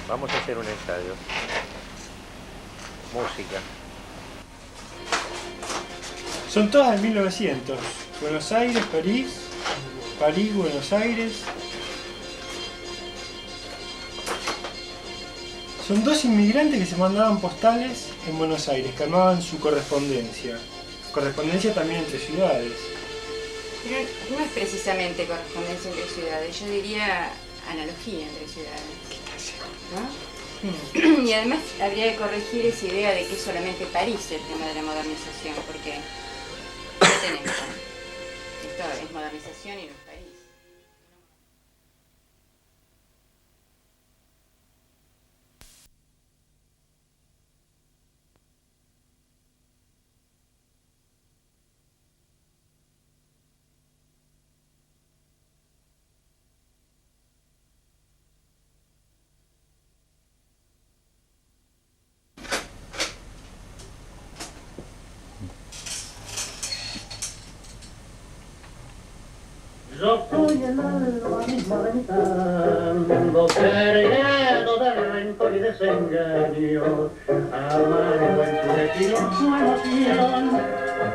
Vamos a hacer un ensayo. Música. Son todas de 1900. Buenos Aires, París. París, Buenos Aires. Son dos inmigrantes que se mandaban postales en Buenos Aires, que armaban su correspondencia. Correspondencia también entre ciudades. Pero no es precisamente correspondencia entre ciudades, yo diría analogía entre ciudades. ¿No? Y además habría que corregir esa idea de que es solamente París el tema de la modernización, porque ya tenemos. Esto es modernización y no es París. Yo soy el alma misma de mi tango, cargado de rencor y desengaño, amargo en su destino, su emoción,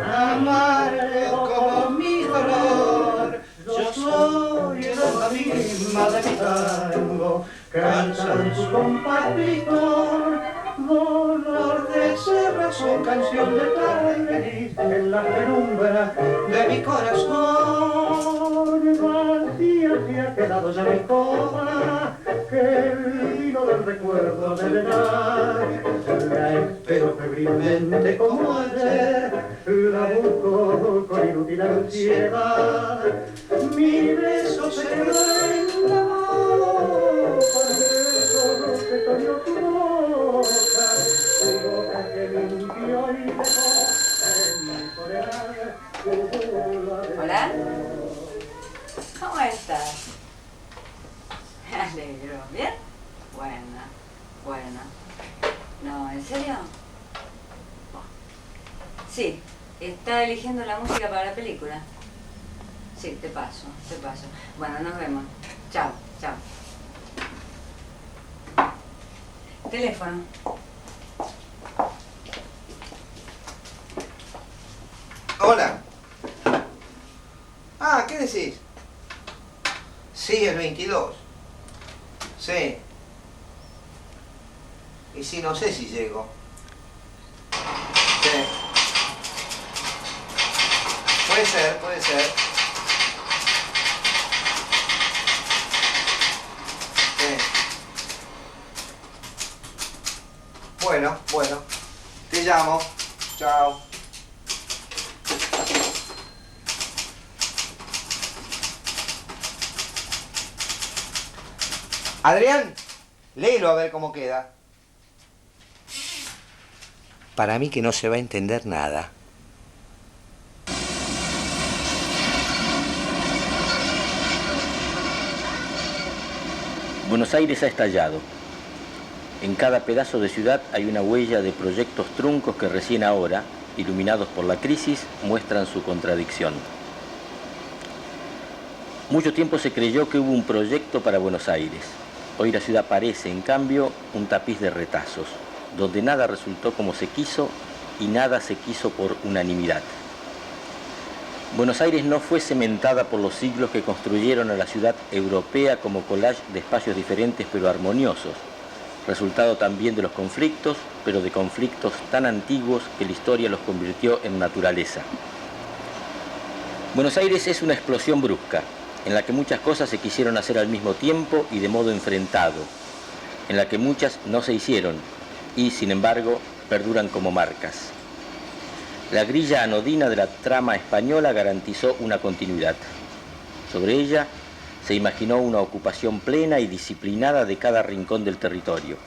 amargo como mi dolor. Yo soy el alma misma de mi tango, cansado en su compás, dolor de cerrazón, canción de tarde y feliz en la penumbra de mi corazón. Vacía se ha quedado ya mi copa, que el vino del recuerdo debe dar. La espero febrilmente como ayer, la busco con inútil ansiedad. Mi beso se quedó en la boca, se cogió tu boca que limpió y dejó en mi soledad. ¿Hola? ¿Cómo estás? Me alegro. ¿Bien? Buena. No, ¿en serio? Sí, está eligiendo la música para la película. Sí, te paso. Bueno, nos vemos. Chao. Teléfono. Hola. Ah, ¿qué decís? Sí, el 22. Sí. Y si no sé si llego. Sí. Puede ser. Sí. Bueno. Te llamo. Chao. Adrián, léelo a ver cómo queda. Para mí que no se va a entender nada. Buenos Aires ha estallado. En cada pedazo de ciudad hay una huella de proyectos truncos que recién ahora, iluminados por la crisis, muestran su contradicción. Mucho tiempo se creyó que hubo un proyecto para Buenos Aires. Hoy la ciudad parece, en cambio, un tapiz de retazos, donde nada resultó como se quiso y nada se quiso por unanimidad. Buenos Aires no fue cementada por los siglos que construyeron a la ciudad europea como collage de espacios diferentes pero armoniosos, resultado también de los conflictos, pero de conflictos tan antiguos que la historia los convirtió en naturaleza. Buenos Aires es una explosión brusca, en la que muchas cosas se quisieron hacer al mismo tiempo y de modo enfrentado, en la que muchas no se hicieron y, sin embargo, perduran como marcas. La grilla anodina de la trama española garantizó una continuidad. Sobre ella se imaginó una ocupación plena y disciplinada de cada rincón del territorio.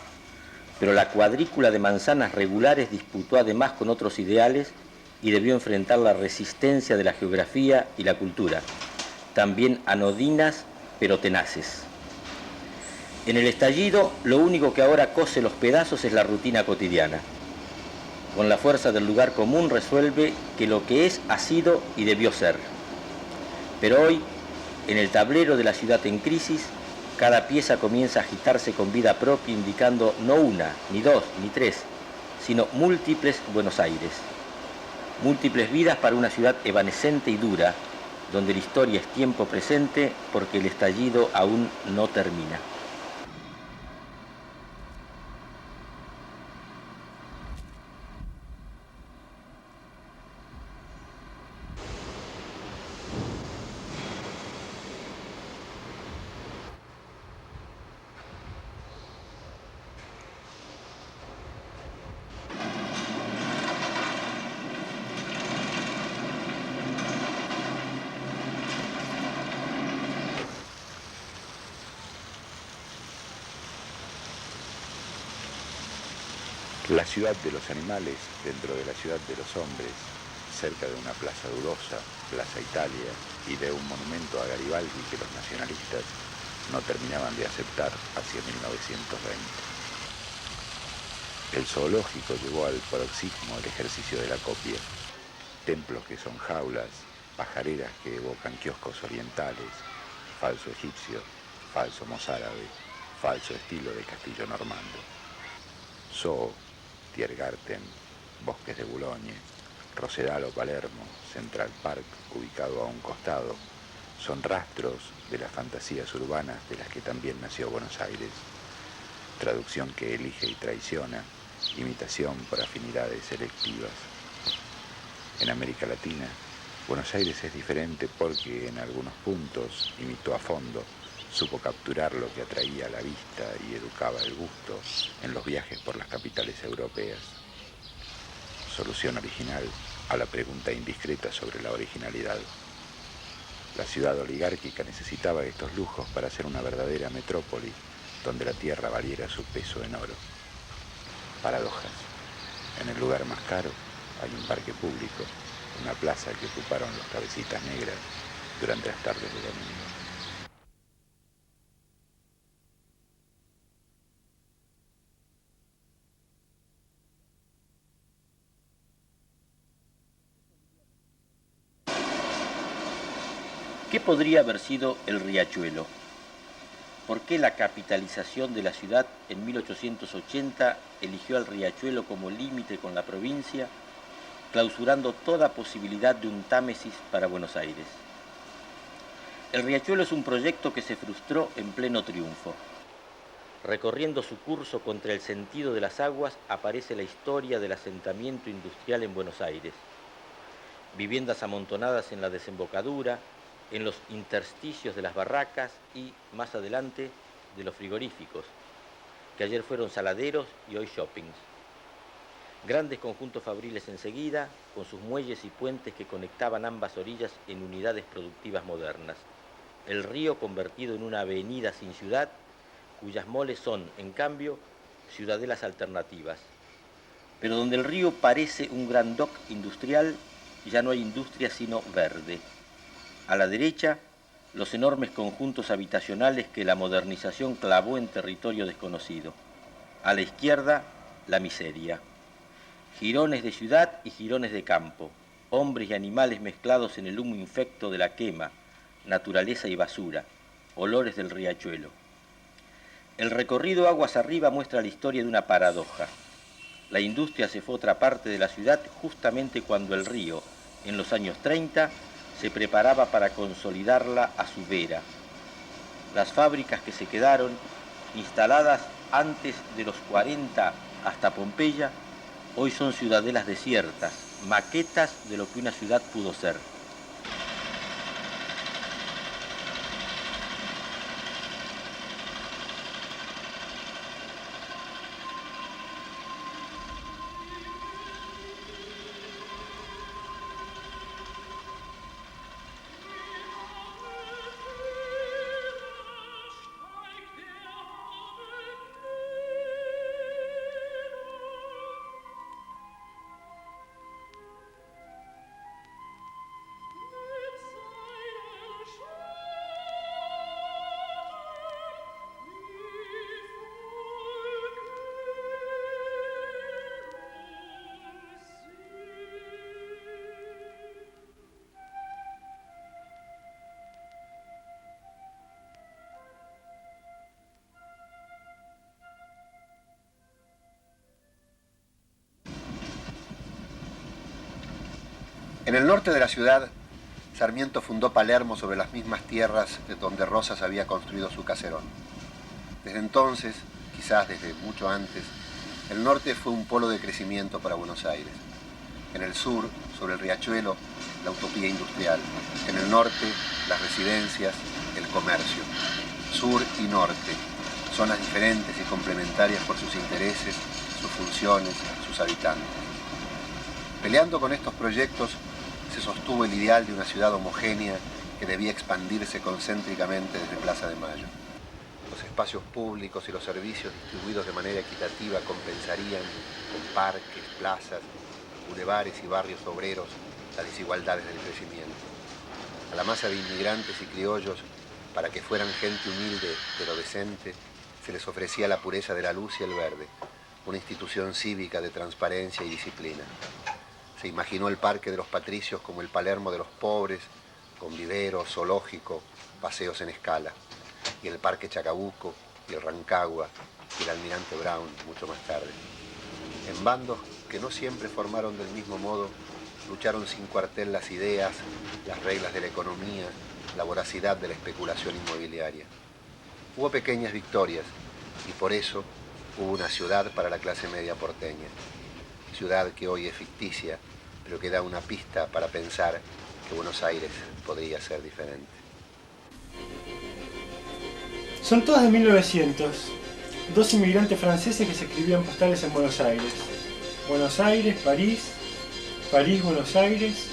Pero la cuadrícula de manzanas regulares disputó además con otros ideales y debió enfrentar la resistencia de la geografía y la cultura, también anodinas pero tenaces. En el estallido, lo único que ahora cose los pedazos es la rutina cotidiana. Con la fuerza del lugar común resuelve que lo que es ha sido y debió ser. Pero hoy, en el tablero de la ciudad en crisis, Cada pieza comienza a agitarse con vida propia, indicando no una, ni dos, ni tres, sino múltiples Buenos Aires. Múltiples vidas para una ciudad evanescente y dura, donde la historia es tiempo presente porque el estallido aún no termina. La ciudad de los animales dentro de la ciudad de los hombres, cerca de una plaza dudosa, Plaza Italia, y de un monumento a Garibaldi que los nacionalistas no terminaban de aceptar hacia 1920. El zoológico llevó al paroxismo el ejercicio de la copia. Templos que son jaulas, pajareras que evocan kioscos orientales, falso egipcio, falso mozárabe, falso estilo de castillo normando. Zoo, Tiergarten, Bosques de Boulogne, Rosedal o Palermo, Central Park, ubicado a un costado, son rastros de las fantasías urbanas de las que también nació Buenos Aires. Traducción que elige y traiciona, imitación por afinidades selectivas. En América Latina, Buenos Aires es diferente porque en algunos puntos imitó a fondo, supo capturar lo que atraía a la vista y educaba el gusto en los viajes por las capitales europeas. Solución original a la pregunta indiscreta sobre la originalidad. La ciudad oligárquica necesitaba estos lujos para ser una verdadera metrópoli donde la tierra valiera su peso en oro. Paradojas. En el lugar más caro hay un parque público, una plaza que ocuparon los cabecitas negras durante las tardes de domingo. ¿Qué podría haber sido el Riachuelo? ¿Por qué la capitalización de la ciudad en 1880 eligió al Riachuelo como límite con la provincia, clausurando toda posibilidad de un Támesis para Buenos Aires? El Riachuelo es un proyecto que se frustró en pleno triunfo. Recorriendo su curso contra el sentido de las aguas aparece la historia del asentamiento industrial en Buenos Aires. Viviendas amontonadas en la desembocadura, en los intersticios de las barracas y, más adelante, de los frigoríficos, que ayer fueron saladeros y hoy shoppings. Grandes conjuntos fabriles enseguida, con sus muelles y puentes que conectaban ambas orillas en unidades productivas modernas. El río convertido en una avenida sin ciudad, cuyas moles son, en cambio, ciudadelas alternativas. Pero donde el río parece un gran dock industrial, ya no hay industria sino verde. A la derecha, los enormes conjuntos habitacionales que la modernización clavó en territorio desconocido. A la izquierda, la miseria. Jirones de ciudad y jirones de campo, hombres y animales mezclados en el humo infecto de la quema, naturaleza y basura, olores del riachuelo. El recorrido aguas arriba muestra la historia de una paradoja. La industria se fue a otra parte de la ciudad justamente cuando el río, en los años 30, se preparaba para consolidarla a su vera. Las fábricas que se quedaron, instaladas antes de los 40 hasta Pompeya, hoy son ciudadelas desiertas, maquetas de lo que una ciudad pudo ser. En el norte de la ciudad, Sarmiento fundó Palermo sobre las mismas tierras donde Rosas había construido su caserón. Desde entonces, quizás desde mucho antes, el norte fue un polo de crecimiento para Buenos Aires. En el sur, sobre el riachuelo, la utopía industrial. En el norte, las residencias, el comercio. Sur y norte, zonas diferentes y complementarias por sus intereses, sus funciones, sus habitantes. Peleando con estos proyectos, se sostuvo el ideal de una ciudad homogénea que debía expandirse concéntricamente desde Plaza de Mayo. Los espacios públicos y los servicios distribuidos de manera equitativa compensarían con parques, plazas, bulevares y barrios obreros las desigualdades del crecimiento. A la masa de inmigrantes y criollos, para que fueran gente humilde pero decente, se les ofrecía la pureza de la luz y el verde, una institución cívica de transparencia y disciplina. Se imaginó el Parque de los Patricios como el Palermo de los pobres, con vivero, zoológico, paseos en escala, y el Parque Chacabuco, y el Rancagua, y el Almirante Brown mucho más tarde. En bandos que no siempre formaron del mismo modo, lucharon sin cuartel las ideas, las reglas de la economía, la voracidad de la especulación inmobiliaria. Hubo pequeñas victorias, y por eso hubo una ciudad para la clase media porteña. Ciudad que hoy es ficticia, pero que da una pista para pensar que Buenos Aires podría ser diferente. Son todas de 1900. Dos inmigrantes franceses que se escribían postales en Buenos Aires. Buenos Aires, París, París, Buenos Aires.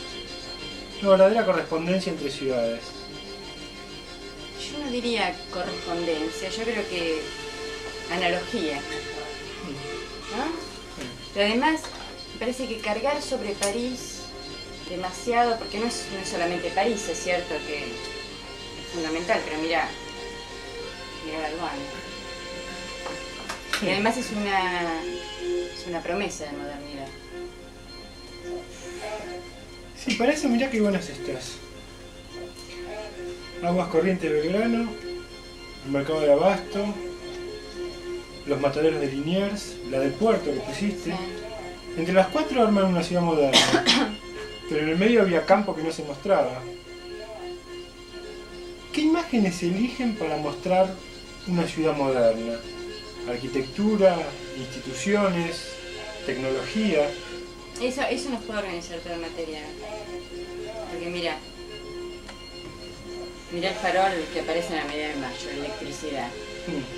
Una verdadera correspondencia entre ciudades. Yo no diría correspondencia, yo creo que analogía. ¿No? Pero además, me parece que cargar sobre París demasiado, porque no es solamente París, es cierto que es fundamental, pero mira la aduana. Y además es una promesa de modernidad. Sí, parece, mirá qué buenas estás. Aguas Corrientes Belgrano, el mercado de Abasto, los mataderos de Liniers, la del puerto que pusiste. Sí. Entre las cuatro arman una ciudad moderna, pero en el medio había campo que no se mostraba. ¿Qué imágenes eligen para mostrar una ciudad moderna? Arquitectura, instituciones, tecnología. Eso nos puede organizar todo el material. Porque mira el farol que aparece en la medida de mayo, electricidad.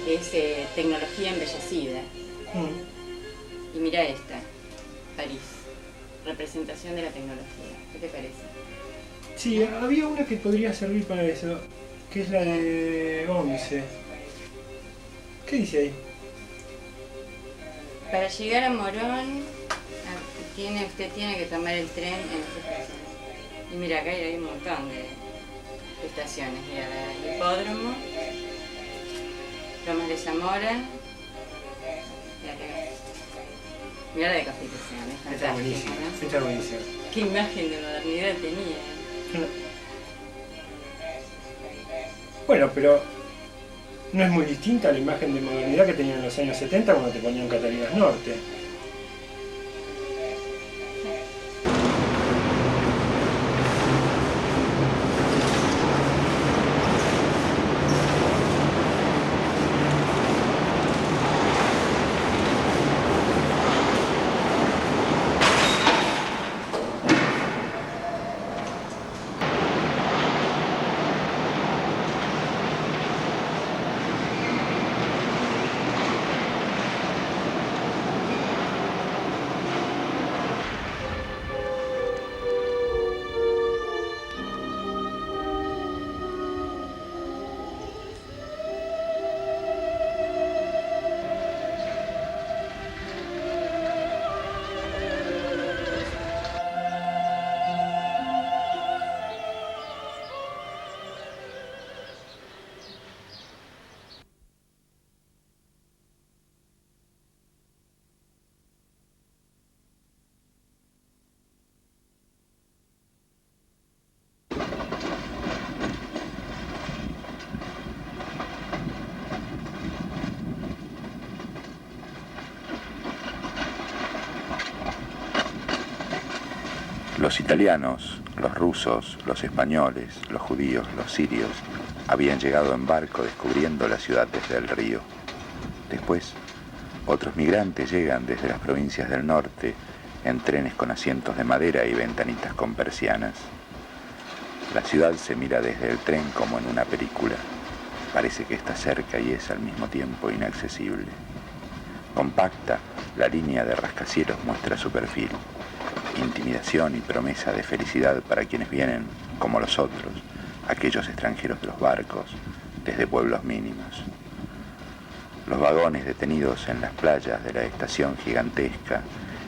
Es tecnología embellecida. Y mira esta, París, representación de la tecnología. ¿Qué te parece? Sí, había una que podría servir para eso, que es la de 11. ¿Qué dice ahí? Para llegar a Morón, usted tiene que tomar el tren en esta estación. Y mira, acá hay un montón de estaciones. Mira, el hipódromo, Lomas de Zamora, mira la de Constitución, es Está fantástica, buenísimo, ¿no? está buenísimo. Qué imagen de modernidad tenía. Bueno, pero no es muy distinta a la imagen de modernidad que tenían en los años 70 cuando te ponían Catalinas Norte. Los italianos, los rusos, los españoles, los judíos, los sirios habían llegado en barco descubriendo la ciudad desde el río. Después, otros migrantes llegan desde las provincias del norte en trenes con asientos de madera y ventanitas con persianas. La ciudad se mira desde el tren como en una película. Parece que está cerca y es al mismo tiempo inaccesible. Compacta, la línea de rascacielos muestra su perfil. Intimidación y promesa de felicidad para quienes vienen, como los otros, aquellos extranjeros de los barcos, desde pueblos mínimos. Los vagones detenidos en las playas de la estación gigantesca,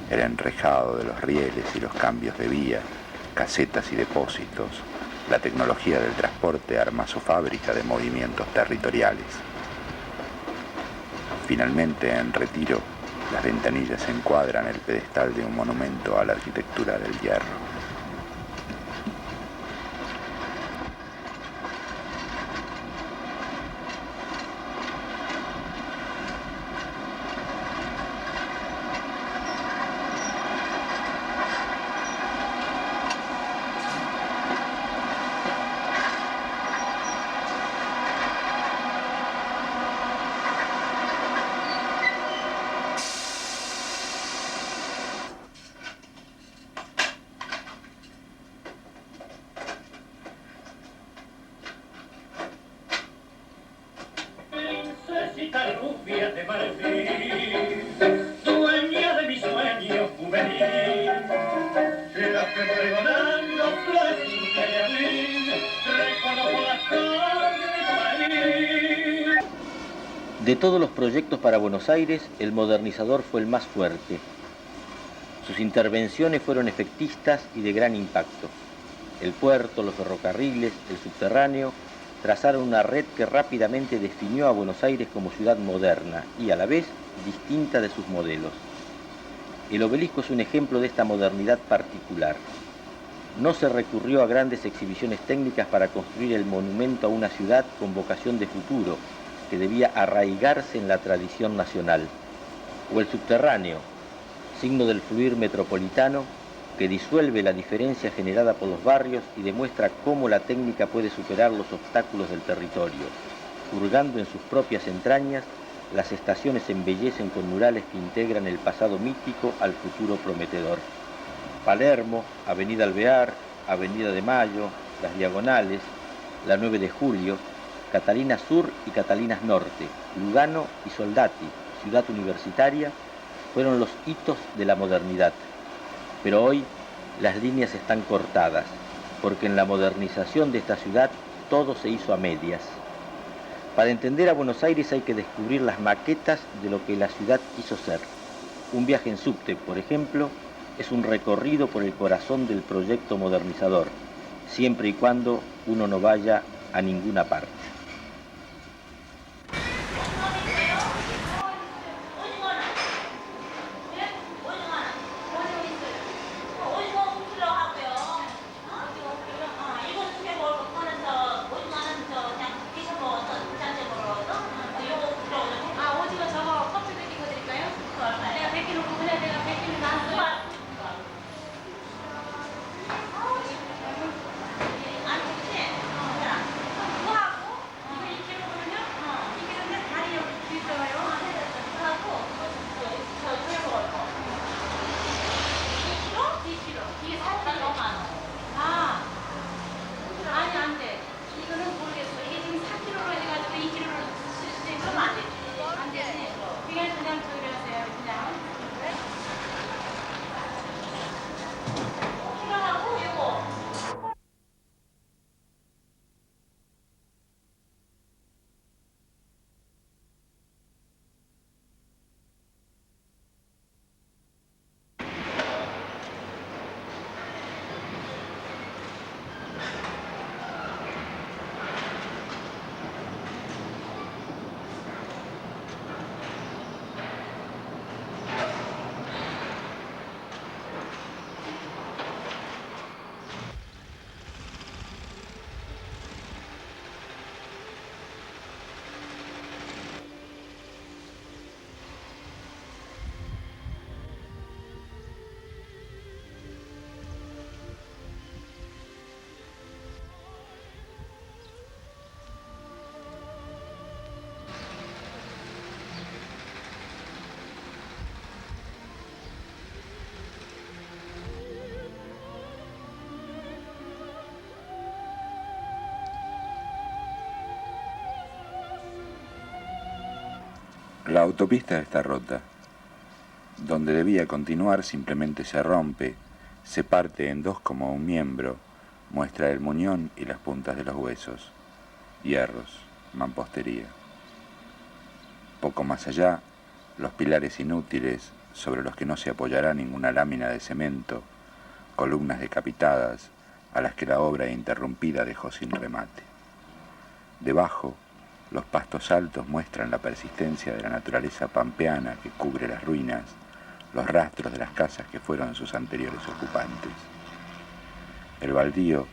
el enrejado de los rieles y los cambios de vía, casetas y depósitos, la tecnología del transporte arma su fábrica de movimientos territoriales. Finalmente, en retiro, las ventanillas encuadran el pedestal de un monumento a la arquitectura del hierro. De todos los proyectos para Buenos Aires, el modernizador fue el más fuerte. Sus intervenciones fueron efectistas y de gran impacto. El puerto, los ferrocarriles, el subterráneo, trazaron una red que rápidamente definió a Buenos Aires como ciudad moderna y, a la vez, distinta de sus modelos. El Obelisco es un ejemplo de esta modernidad particular. No se recurrió a grandes exhibiciones técnicas para construir el monumento a una ciudad con vocación de futuro, que debía arraigarse en la tradición nacional. O el subterráneo, signo del fluir metropolitano, que disuelve la diferencia generada por los barrios y demuestra cómo la técnica puede superar los obstáculos del territorio. Hurgando en sus propias entrañas, las estaciones se embellecen con murales que integran el pasado mítico al futuro prometedor. Palermo, Avenida Alvear, Avenida de Mayo, Las Diagonales, la 9 de Julio, Catalinas Sur y Catalinas Norte, Lugano y Soldati, ciudad universitaria, fueron los hitos de la modernidad. Pero hoy las líneas están cortadas, porque en la modernización de esta ciudad todo se hizo a medias. Para entender a Buenos Aires hay que descubrir las maquetas de lo que la ciudad quiso ser. Un viaje en subte, por ejemplo, es un recorrido por el corazón del proyecto modernizador, siempre y cuando uno no vaya a ninguna parte. La autopista está rota. Donde debía continuar simplemente se rompe, se parte en dos como un miembro, muestra el muñón y las puntas de los huesos, hierros, mampostería. Poco más allá, los pilares inútiles sobre los que no se apoyará ninguna lámina de cemento, columnas decapitadas a las que la obra interrumpida dejó sin remate. Debajo, los pastos altos muestran la persistencia de la naturaleza pampeana que cubre las ruinas, los rastros de las casas que fueron sus anteriores ocupantes. El baldío,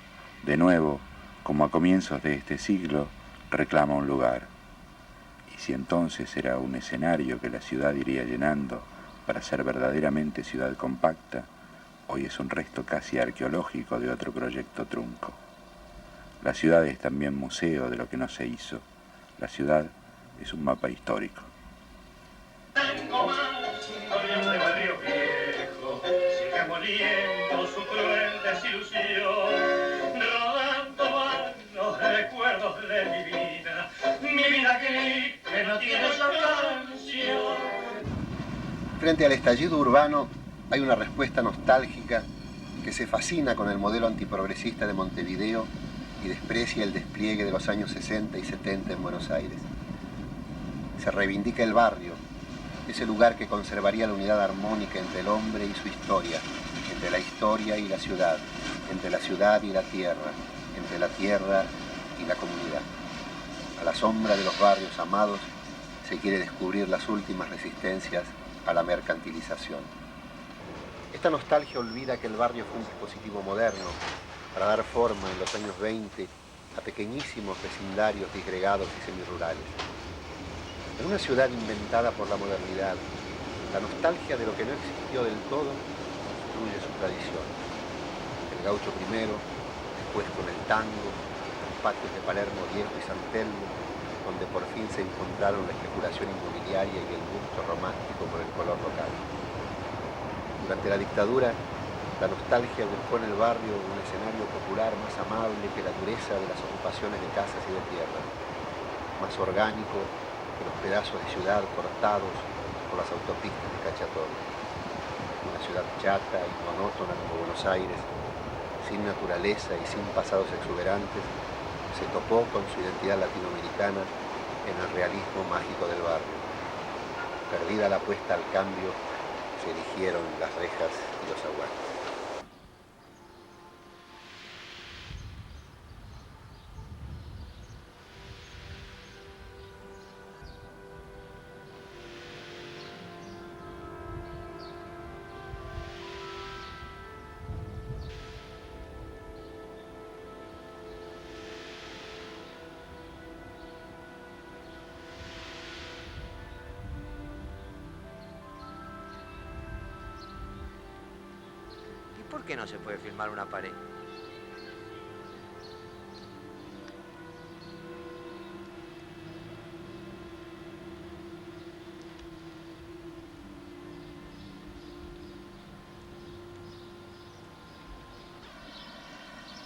de nuevo, como a comienzos de este siglo, reclama un lugar. Y si entonces era un escenario que la ciudad iría llenando para ser verdaderamente ciudad compacta, hoy es un resto casi arqueológico de otro proyecto trunco. La ciudad es también museo de lo que no se hizo. La ciudad es un mapa histórico. Tengo más historias de barrio viejo, sigue moliendo su cruel desilusión, rodando van los recuerdos de mi vida que no tiene canción. Frente al estallido urbano hay una respuesta nostálgica que se fascina con el modelo antiprogresista de Montevideo y desprecia el despliegue de los años 60 y 70 en Buenos Aires. Se reivindica el barrio, ese lugar que conservaría la unidad armónica entre el hombre y su historia, entre la historia y la ciudad, entre la ciudad y la tierra, entre la tierra y la comunidad. A la sombra de los barrios amados se quiere descubrir las últimas resistencias a la mercantilización. Esta nostalgia olvida que el barrio fue un dispositivo moderno para dar forma en los años 20 a pequeñísimos vecindarios disgregados y semirurales. En una ciudad inventada por la modernidad, la nostalgia de lo que no existió del todo construye su tradición. El gaucho primero, después con el tango, los patios de Palermo Viejo y San Telmo, donde por fin se encontraron la especulación inmobiliaria y el gusto romántico por el color local. Durante la dictadura, la nostalgia buscó en el barrio un escenario popular más amable que la dureza de las ocupaciones de casas y de tierra, más orgánico que los pedazos de ciudad cortados por las autopistas de cachatones. Una ciudad chata y monótona como Buenos Aires, sin naturaleza y sin pasados exuberantes, se topó con su identidad latinoamericana en el realismo mágico del barrio. Perdida la apuesta al cambio, se erigieron las rejas y los aguantes. ¿Por qué no se puede filmar una pared?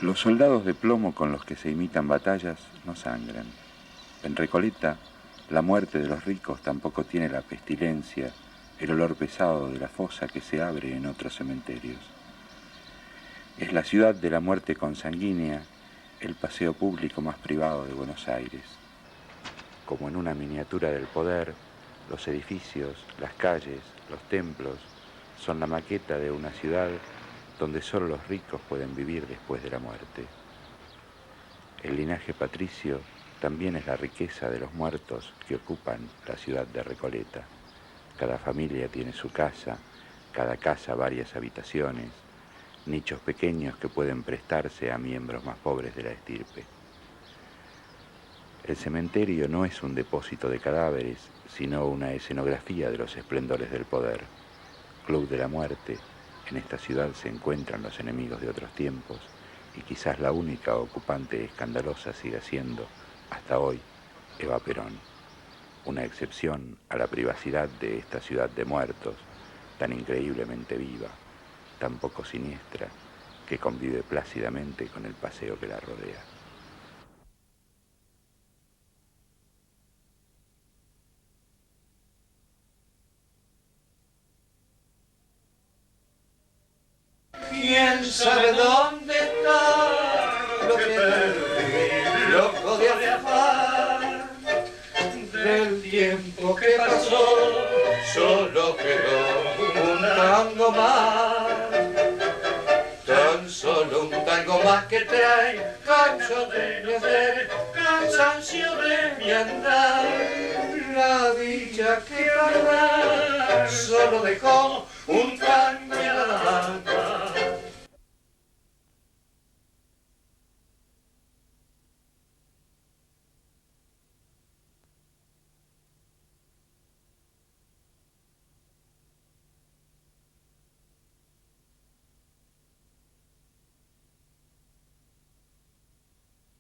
Los soldados de plomo con los que se imitan batallas no sangran. En Recoleta, la muerte de los ricos tampoco tiene la pestilencia, el olor pesado de la fosa que se abre en otros cementerios. Es la ciudad de la muerte consanguínea, el paseo público más privado de Buenos Aires. Como en una miniatura del poder, los edificios, las calles, los templos, son la maqueta de una ciudad donde solo los ricos pueden vivir después de la muerte. El linaje patricio también es la riqueza de los muertos que ocupan la ciudad de Recoleta. Cada familia tiene su casa, cada casa varias habitaciones, nichos pequeños que pueden prestarse a miembros más pobres de la estirpe. El cementerio no es un depósito de cadáveres, sino una escenografía de los esplendores del poder. Club de la muerte, en esta ciudad se encuentran los enemigos de otros tiempos, y quizás la única ocupante escandalosa siga siendo, hasta hoy, Eva Perón. Una excepción a la privacidad de esta ciudad de muertos, tan increíblemente viva, tan poco siniestra, que convive plácidamente con el paseo que la rodea. ¿Quién sabe dónde está lo que perdí, loco de afán? Del tiempo que pasó solo quedó un tango más. Tan solo un tango más que trae canso de mi hacer, cansancio de mi andar. La dicha que para solo dejó un tango